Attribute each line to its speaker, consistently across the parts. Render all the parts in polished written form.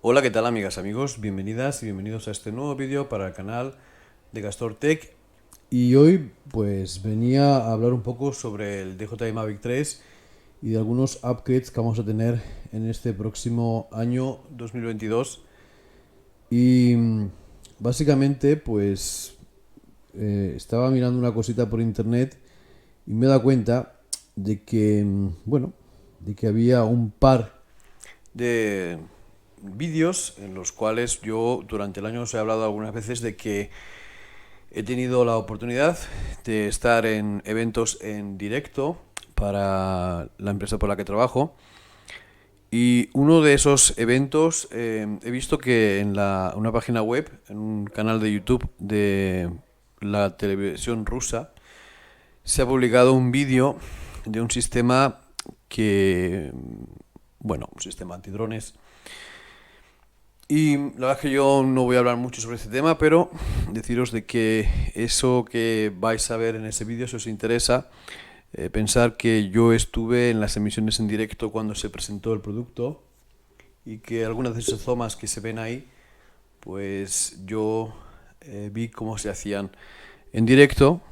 Speaker 1: Hola, ¿qué tal amigas, amigos? Bienvenidas y bienvenidos a este nuevo vídeo para el canal de Gastor Tech. Y hoy pues venía a hablar un poco sobre el DJI Mavic 3 y de algunos upgrades que vamos a tener en este próximo año 2022. Y básicamente pues estaba mirando una cosita por internet y me he dado cuenta de que, bueno, de que había un par de vídeos en los cuales yo durante el año os he hablado algunas veces de que he tenido la oportunidad de estar en eventos en directo para la empresa por la que trabajo. Y uno de esos eventos he visto que en una página web, en un canal de YouTube de la televisión rusa, se ha publicado un vídeo de un sistema un sistema antidrones. Y la verdad es que yo no voy a hablar mucho sobre este tema, pero deciros de que eso que vais a ver en ese vídeo, si os interesa, pensar que yo estuve en las emisiones en directo cuando se presentó el producto y que algunas de esas tomas que se ven ahí, pues yo vi cómo se hacían en directo,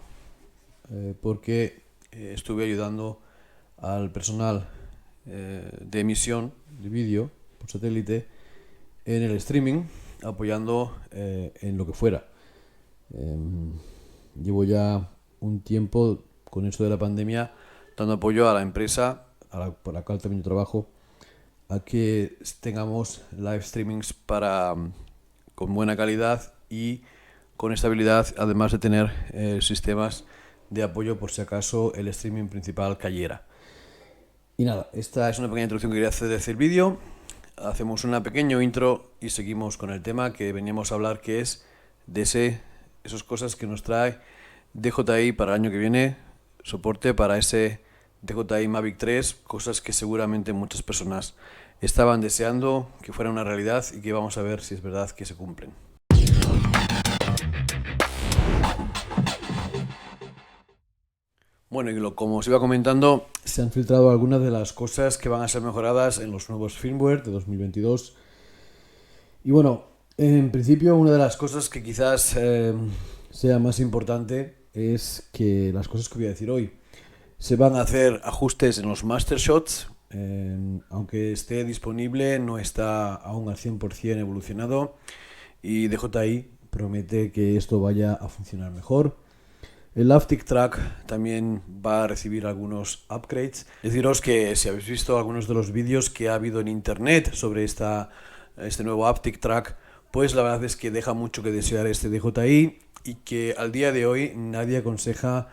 Speaker 1: porque estuve ayudando al personal de emisión de vídeo por satélite en el streaming, apoyando en lo que fuera. Eh, Llevo ya un tiempo con esto de la pandemia dando apoyo a la empresa por la cual también yo trabajo, a que tengamos live streamings con buena calidad y con estabilidad, además de tener sistemas de apoyo por si acaso el streaming principal cayera. Y nada, esta es una pequeña introducción que quería hacer de este vídeo. Hacemos una pequeña intro y seguimos con el tema que veníamos a hablar, que es de esas cosas que nos trae DJI para el año que viene, soporte para ese DJI Mavic 3, cosas que seguramente muchas personas estaban deseando que fuera una realidad y que vamos a ver si es verdad que se cumplen. Bueno, como os iba comentando, se han filtrado algunas de las cosas que van a ser mejoradas en los nuevos firmware de 2022. Y bueno, en principio una de las cosas que quizás sea más importante es que las cosas que voy a decir hoy se van a hacer ajustes en los master shots. Aunque esté disponible, no está aún al 100% evolucionado y DJI promete que esto vaya a funcionar mejor. El Haptic Track también va a recibir algunos upgrades. Deciros que si habéis visto algunos de los vídeos que ha habido en internet sobre este nuevo Haptic Track, pues la verdad es que deja mucho que desear este DJI y que al día de hoy nadie aconseja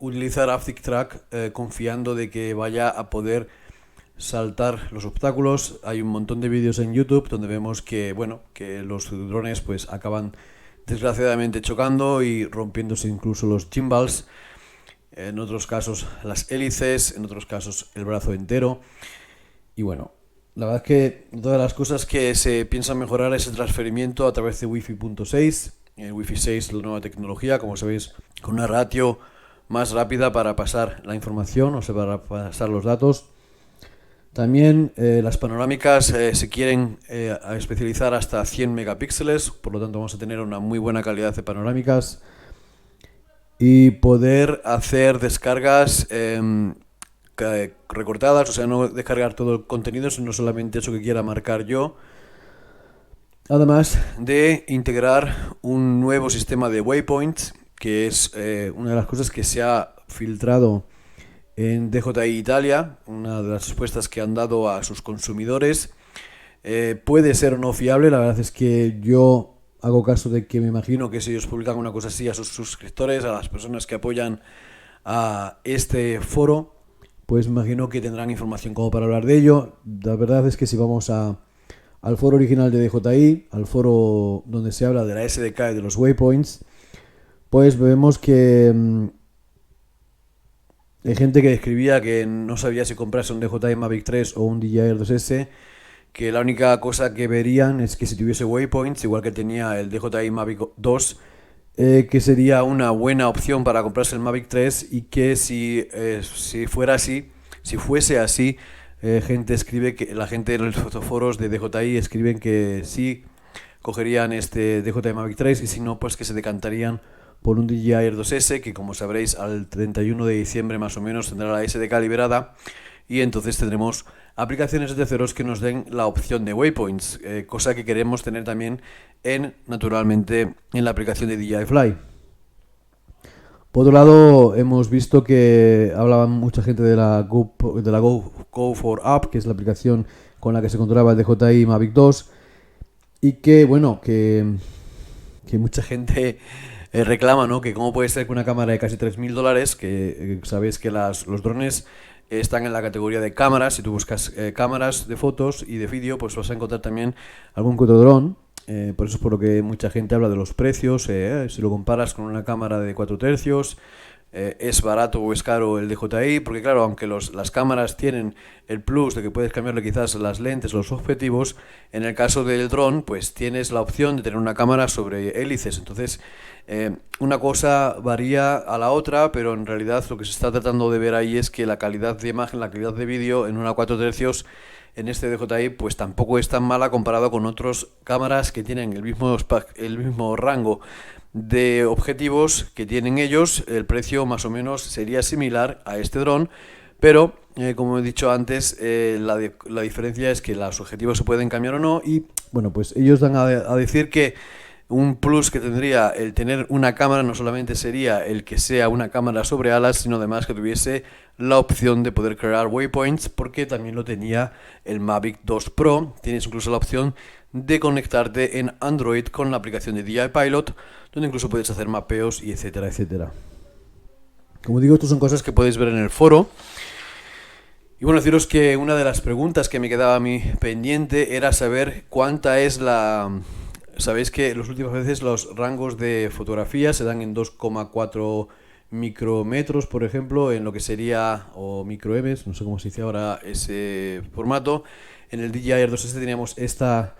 Speaker 1: utilizar Haptic Track confiando de que vaya a poder saltar los obstáculos. Hay un montón de vídeos en YouTube donde vemos que, bueno, que los drones pues acaban desgraciadamente chocando y rompiéndose incluso los gimbals, en otros casos las hélices, en otros casos el brazo entero. Y bueno, la verdad es que todas las cosas que se piensan mejorar es el transferimiento a través de Wi-Fi 6. El Wi-Fi 6 es la nueva tecnología, como sabéis, con una ratio más rápida para pasar la información, o sea, para pasar los datos. También las panorámicas se quieren especializar hasta 100 megapíxeles, por lo tanto vamos a tener una muy buena calidad de panorámicas y poder hacer descargas recortadas, o sea, no descargar todo el contenido, sino solamente eso que quiera marcar yo. Además de integrar un nuevo sistema de waypoints, que es una de las cosas que se ha filtrado en DJI Italia, una de las respuestas que han dado a sus consumidores. Puede ser o no fiable, la verdad es que yo hago caso de que me imagino que si ellos publican una cosa así a sus suscriptores, a las personas que apoyan a este foro, pues me imagino que tendrán información como para hablar de ello. La verdad es que si vamos al foro original de DJI, al foro donde se habla de la SDK y de los waypoints, pues vemos que hay gente que escribía que no sabía si comprarse un DJI Mavic 3 o un DJI Air 2S, que la única cosa que verían es que si tuviese waypoints, igual que tenía el DJI Mavic 2, que sería una buena opción para comprarse el Mavic 3 y que si fuese así, gente escribe que la gente en los fotoforos de DJI escriben que sí cogerían este DJI Mavic 3 y si no, pues que se decantarían por un DJI Air 2S que, como sabréis, al 31 de diciembre más o menos tendrá la SDK liberada y entonces tendremos aplicaciones de terceros que nos den la opción de waypoints, cosa que queremos tener también naturalmente en la aplicación de DJI Fly. Por otro lado, hemos visto que hablaba mucha gente de la Go4 App, que es la aplicación con la que se controlaba el DJI Mavic 2, y que, bueno, que mucha gente reclama, ¿no? Que cómo puede ser que una cámara de casi $3.000, que sabéis que los drones están en la categoría de cámaras, si tú buscas cámaras de fotos y de vídeo, pues vas a encontrar también algún que otro dron. Por eso es por lo que mucha gente habla de los precios. Si lo comparas con una cámara de 4 tercios, es barato o es caro el DJI, porque claro, aunque las cámaras tienen el plus de que puedes cambiarle quizás las lentes, los objetivos, en el caso del dron, pues tienes la opción de tener una cámara sobre hélices. Entonces, una cosa varía a la otra, pero en realidad lo que se está tratando de ver ahí es que la calidad de imagen, la calidad de vídeo en una 4 tercios en este DJI pues tampoco es tan mala comparado con otras cámaras que tienen el mismo rango de objetivos que tienen ellos. El precio más o menos sería similar a este dron, pero como he dicho antes, la diferencia es que los objetivos se pueden cambiar o no y bueno, pues ellos dan a decir que un plus que tendría el tener una cámara no solamente sería el que sea una cámara sobre alas, sino además que tuviese la opción de poder crear waypoints, porque también lo tenía el Mavic 2 Pro. Tienes incluso la opción de conectarte en Android con la aplicación de DJI Pilot, donde incluso puedes hacer mapeos y etcétera, etcétera. Como digo, estas son cosas que podéis ver en el foro. Y bueno, deciros que una de las preguntas que me quedaba a mí pendiente era saber cuánta es la... Sabéis que las últimas veces los rangos de fotografía se dan en 2,4 micrometros, por ejemplo, en lo que sería, o microemes, no sé cómo se dice ahora ese formato. En el DJI Air 2S teníamos esta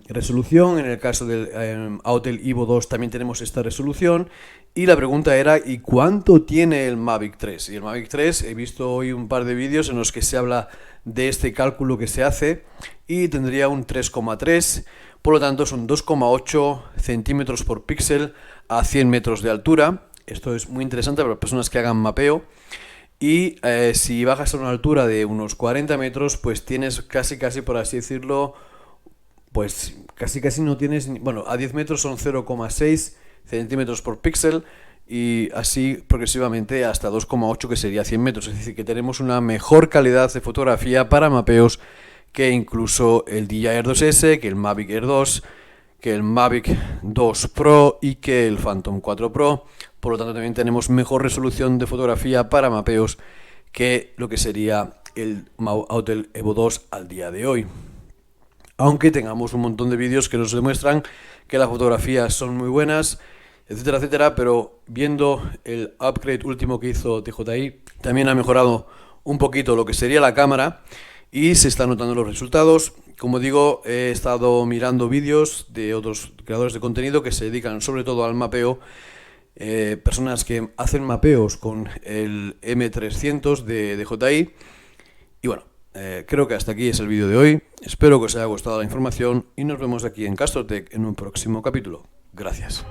Speaker 1: resolución, en el caso del Autel Evo 2 también tenemos esta resolución. Y la pregunta era, ¿y cuánto tiene el Mavic 3? Y el Mavic 3, he visto hoy un par de vídeos en los que se habla de este cálculo que se hace y tendría un 3,3. Por lo tanto, son 2,8 centímetros por píxel a 100 metros de altura. Esto es muy interesante para personas que hagan mapeo. Y si bajas a una altura de unos 40 metros, pues tienes casi, por así decirlo, pues casi no tienes... Bueno, a 10 metros son 0,6 centímetros por píxel y así progresivamente hasta 2,8, que sería 100 metros. Es decir, que tenemos una mejor calidad de fotografía para mapeos que incluso el DJI Air 2S, que el Mavic Air 2, que el Mavic 2 Pro y que el Phantom 4 Pro. Por lo tanto, también tenemos mejor resolución de fotografía para mapeos que lo que sería el Autel Evo 2 al día de hoy. Aunque tengamos un montón de vídeos que nos demuestran que las fotografías son muy buenas, etcétera, etcétera, pero viendo el upgrade último que hizo DJI, también ha mejorado un poquito lo que sería la cámara y se están notando los resultados. Como digo, he estado mirando vídeos de otros creadores de contenido que se dedican sobre todo al mapeo, personas que hacen mapeos con el M300 de DJI. Y bueno, creo que hasta aquí es el vídeo de hoy. Espero que os haya gustado la información y nos vemos aquí en Castrotech en un próximo capítulo. Gracias.